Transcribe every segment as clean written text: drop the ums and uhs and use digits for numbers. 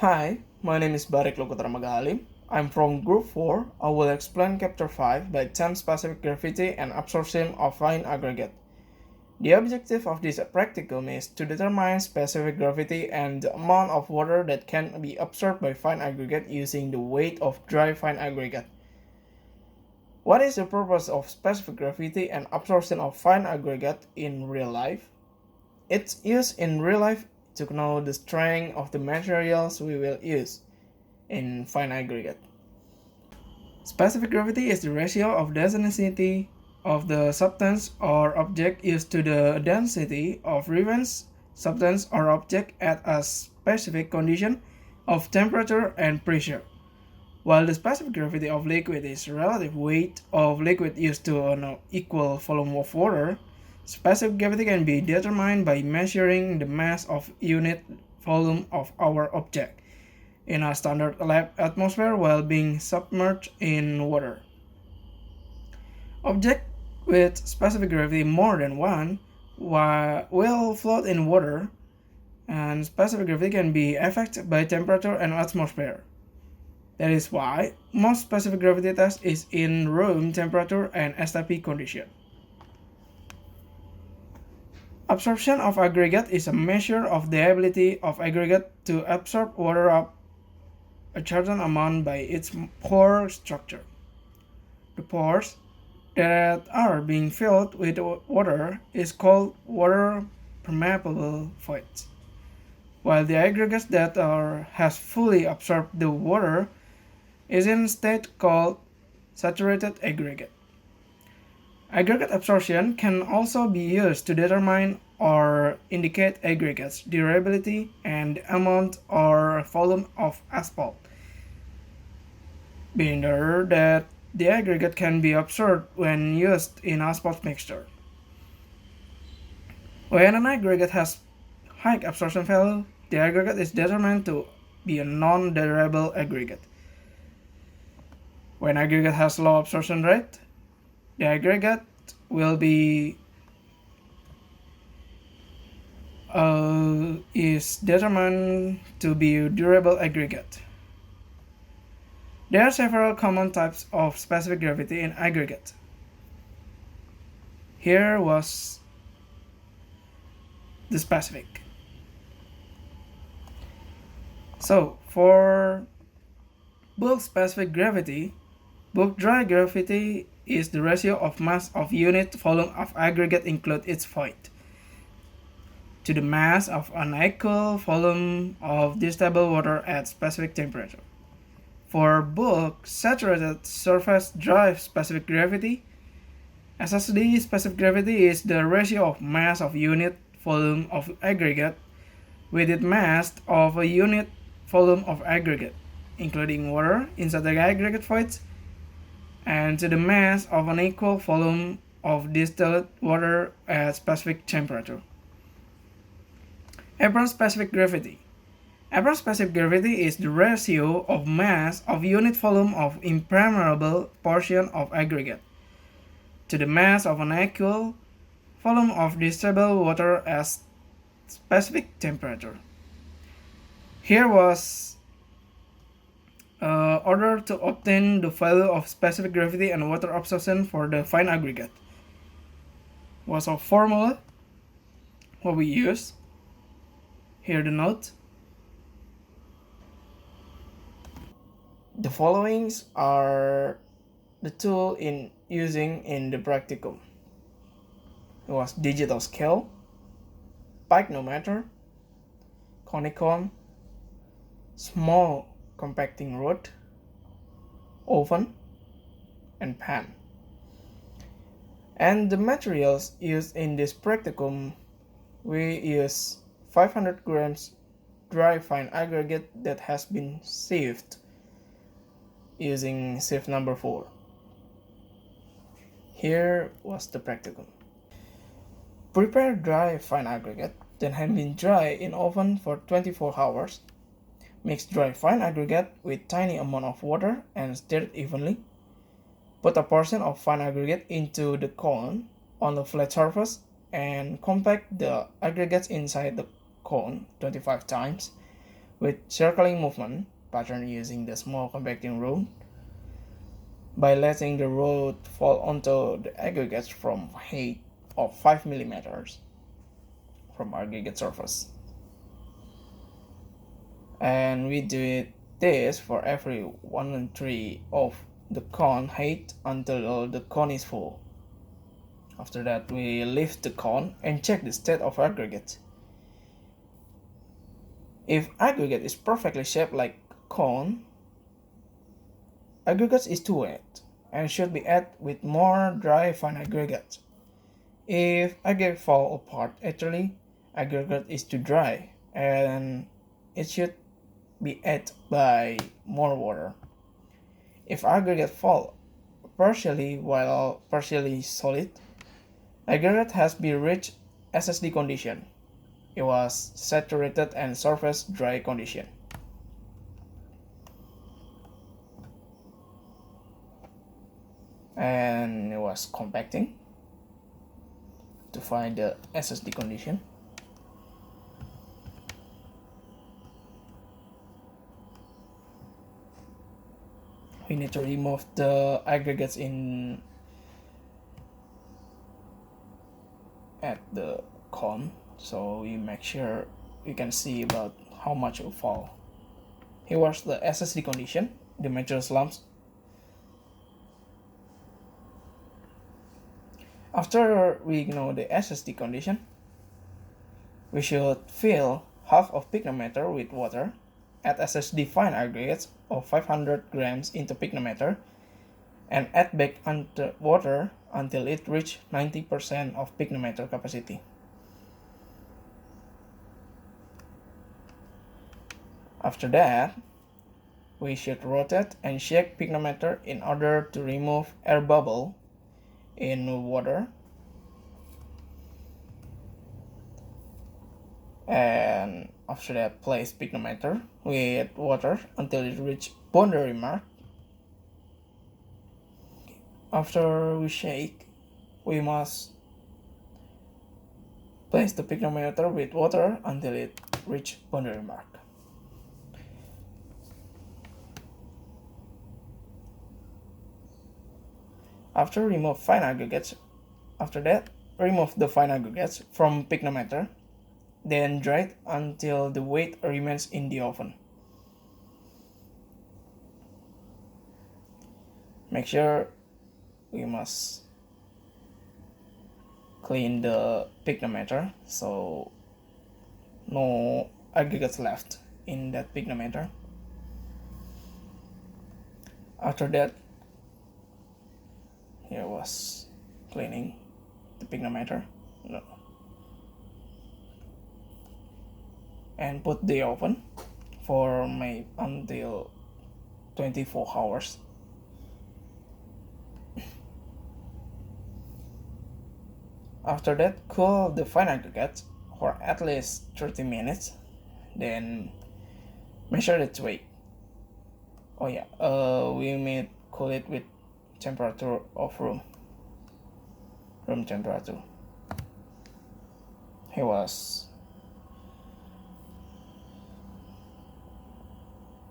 Hi, my name is Bariq Lokuttara Halim. I'm from Group 4. I will explain Chapter 5 by time-specific gravity and absorption of fine aggregate. The objective of this practicum is to determine specific gravity and the amount of water that can be absorbed by fine aggregate using the weight of dry fine aggregate. What is the purpose of specific gravity and absorption of fine aggregate in real life? It's used in real life to know the strength of the materials we will use in fine aggregate. Specific gravity is the ratio of density of the substance or object used to the density of reference substance or object at a specific condition of temperature and pressure. While the specific gravity of liquid is relative weight of liquid used to an equal volume of water, specific gravity can be determined by measuring the mass of unit volume of our object in a standard lab atmosphere while being submerged in water. Objects with specific gravity more than 1 will float in water, and specific gravity can be affected by temperature and atmosphere. That is why most specific gravity test is in room temperature and STP condition. Absorption of aggregate is a measure of the ability of aggregate to absorb water of a certain amount by its pore structure. The pores that are being filled with water is called water permeable voids, while the aggregates that has fully absorbed the water is instead called saturated aggregate. Aggregate absorption can also be used to determine or indicate aggregates durability and the amount or volume of asphalt. Binder that the aggregate can be absorbed when used in asphalt mixture. When an aggregate has high absorption value, the aggregate is determined to be a non-durable aggregate. When aggregate has low absorption rate, the aggregate will be is determined to be durable aggregate. There are several common types of specific gravity in aggregate. Here was the specific. So for bulk specific gravity, bulk dry gravity is the ratio of mass of unit volume of aggregate include its void to the mass of an equal volume of distillable water at specific temperature. For bulk saturated surface dry specific gravity, SSD specific gravity is the ratio of mass of unit volume of aggregate with its mass of a unit volume of aggregate, including water inside the aggregate voids, and to the mass of an equal volume of distilled water at specific temperature. Apparent specific gravity. Apparent specific gravity is the ratio of mass of unit volume of impermeable portion of aggregate to the mass of an equal volume of distillable water at specific temperature. Here was order to obtain the value of specific gravity and water absorption for the fine aggregate. Was a formula what we use. Here the note. The followings are the tool in using in the practicum. It was digital scale, pyknometer, conicon, small compacting rod, oven, and pan. And the materials used in this practicum, we use 500 grams dry fine aggregate that has been sieved using sieve number 4. Here was the practicum. Prepare dry fine aggregate that has been dry in oven for 24 hours. Mix dry fine aggregate with tiny amount of water and stir it evenly. Put a portion of fine aggregate into the cone on the flat surface and compact the aggregates inside the cone 25 times. with circling movement pattern using the small compacting rod by letting the rod fall onto the aggregates from height of 5 millimeters from aggregate surface. And we do this for every 1/3 of the cone height until the cone is full. After that, we lift the cone and check the state of aggregate. If aggregate is perfectly shaped like cone, aggregate is too wet and should be added with more dry fine aggregate. If aggregate fall apart easily, aggregate is too dry and it should be added by more water. If aggregate fall partially while partially solid, aggregate has been reached SSD condition. It was saturated and surface dry condition. And it was compacting to find the SSD condition. We need to remove the aggregates at the cone, so we make sure we can see about how much it will fall. Here was the SSD condition, the material lumps. After we know the SSD condition, we should fill half of picnometer with water, add SSD fine aggregates of 500 grams into picnometer, and add back under water until it reaches 90% of picnometer capacity. After that, we should rotate and shake picnometer in order to remove air bubble in water. And after that, place picnometer with water until it reaches boundary mark. After we shake, we must place the picnometer with water until it reaches boundary mark. After remove fine aggregates, remove the fine aggregates from picnometer, then dry it until the weight remains in the oven. Make sure we must clean the picnometer so no aggregates left in that picnometer. After that, here was cleaning the picnometer. No. And put the oven for until 24 hours. After that, cool the fine aggregate for at least 30 minutes. Then measure its weight. Oh yeah, we may cool it with temperature of room temperature. Here was.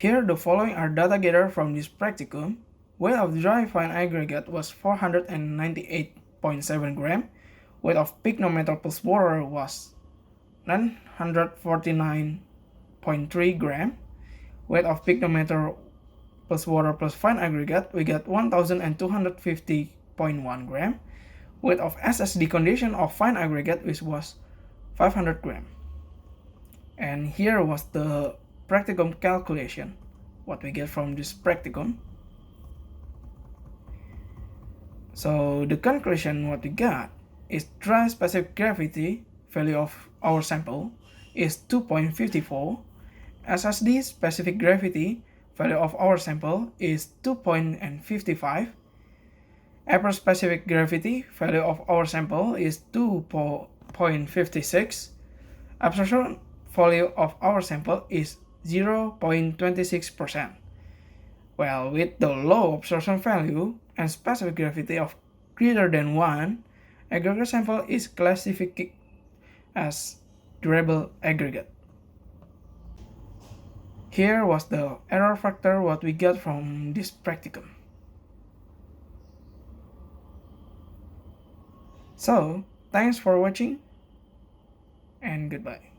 Here the following are data gathered from this practicum. Weight of dry fine aggregate was 498.7 gram. Weight of picnometer plus water was 949.3 gram. Weight of picnometer plus water plus fine aggregate, we got 1250.1 gram. Weight of SSD condition of fine aggregate, which was 500 gram. And here was the practicum calculation, what we get from this practicum. So the conclusion what we got is dry specific gravity value of our sample is 2.54. SSD specific gravity value of our sample is 2.55. Upper specific gravity value of our sample is 2.56. Absorption value of our sample is 0.26%. Well, with the low absorption value and specific gravity of greater than 1, aggregate sample is classified as durable aggregate. Here was the error factor what we got from this practicum. So, thanks for watching and goodbye.